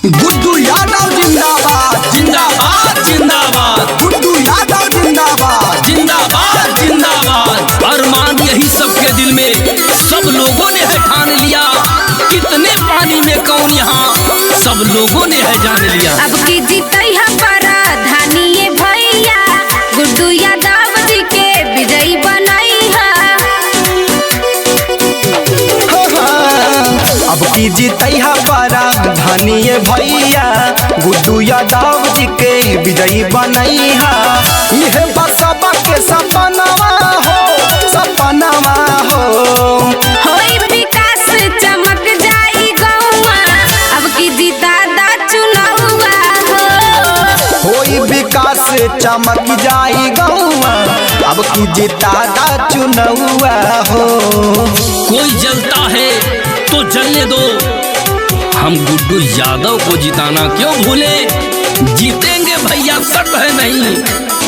गुड्डू यादव जिंदाबाद जिंदाबाद जिंदाबाद। गुड्डू यादव जिंदाबाद जिंदाबाद जिंदाबाद। अरमान यही सबके दिल में सब लोगों ने है ठान लिया। कितने पानी में कौन यहाँ सब लोगों ने है जान लिया। अब की जीतई हमारा धानिये भैया गुड्डू यादव जी के विजयी बनाई है। अब की जीतई हमारा धानिये भैया गुड्डू यादव जी के विजयी बनई है। यह बसबा के सपनावा हो सपनावा हो होई विकास चमक जाई गौवा अब की जीता दा चुनावा हो। होई विकास चमक जाई गौवा अब की जीता दा चुनौआ हो। कोई जलता है तो जलने दो, हम गुड्डू यादव को जिताना क्यों भूले। जीतेंगे भैया शर्त है नहीं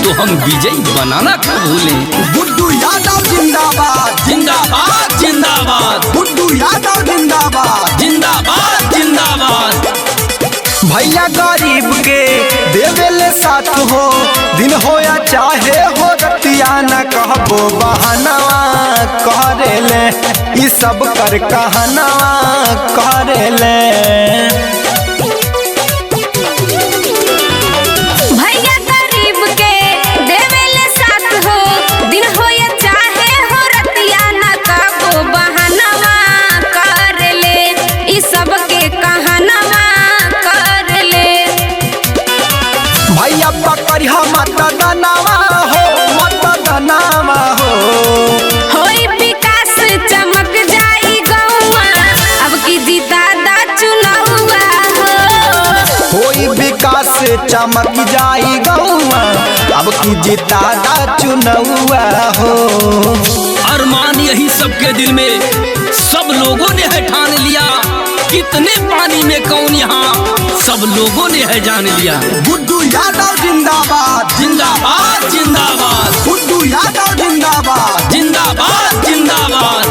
तो हम विजयी बनाना क्यों भूले। गुड्डू यादव जिंदाबाद जिंदाबाद जिंदाबाद। गुड्डू यादव जिंदाबाद जिंदाबाद जिंदाबाद। भैया गरीब के देवेले साथ हो दिन हो या चाहे हो रतिया न कहबो बहानवा करेले ई सब कर कहनवा करेले। भैया गरीब के देवेले साथ हो दिन हो या चाहे हो रतिया न कबो बहानवा करले ई सब के कहनवा करले। भैया पकड़िया मतदानवा हो मतदानवा हो होई विकास चमक जाई गौवा अब की जीता दा चुनावा हो। होई विकास चमक जाई गौवा अब की जीता दा चुनौआ हो। अरमान यही सबके दिल में सब लोगों ने है ठान लिया। कितने पानी में कौन यहाँ सब लोगों ने है जान लिया। गुड्डू यादव जिंदाबाद जिंदाबाद जिंदाबाद। गुड्डू यादव जिंदाबाद जिंदाबाद जिंदाबाद।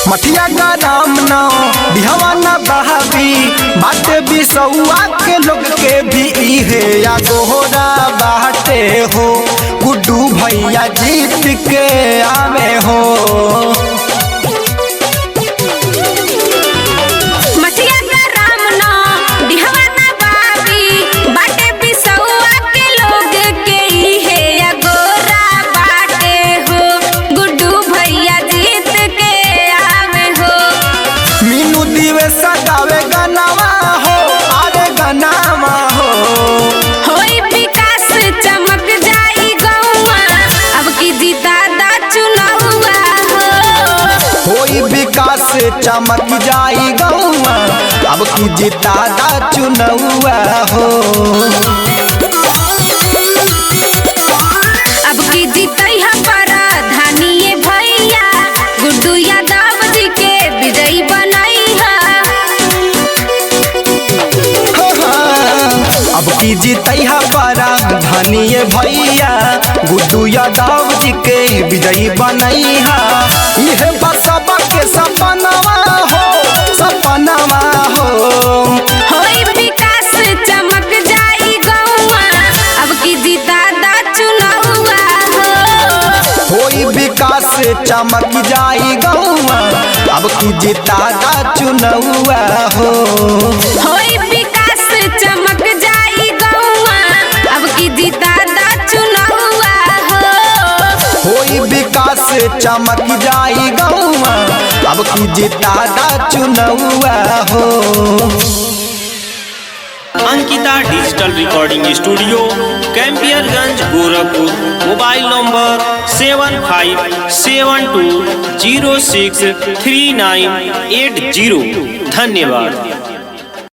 मठिया का राम नाम बिहवा न बहाबी बाटे बिसौआ के लोग के भी इहे या गोहरा बाटे हो। गुड्डू भैया जीत के आवे हो। मठिया का राम नाम बिहवा न बाबी बाटे बिसौआ के लोग के इहे या गोरा बाटे हो। गुड्डू भैया जीत के आवे हो। मीनू दिवे सदावे गनावा हो अरे गनावा हो। होई विकास चमक जाई गौवा अब की जीता दा चुनावा हो। होई विकास चमक जाई गौवा अब की जीता दा चुनौआ हो। अब की जीतई हमारा धानिये भैया गुड्डू यादव जी के विजयी बनाई है। अब की जीतई हमारा धनिये भैया गुड्डू यादव जी के विजयी बनई है। यह बसबा के सपनावा हो सपनावा हो होई विकास चमक जाई गौवा अब की जीता दा चुनावा हो। होई विकास चमक जाई गौवा अब की जीता दा चुनौआ हो। होई विकास चमक जाई गौवा अब की जीता दा चुनावा हो। होई विकास चमक जाई गौवा अब की जीता दा चुनौआ हो। Ankita digital recording studio Campierganj Gorakhpur. Mobile number 7572063980। धन्यवाद।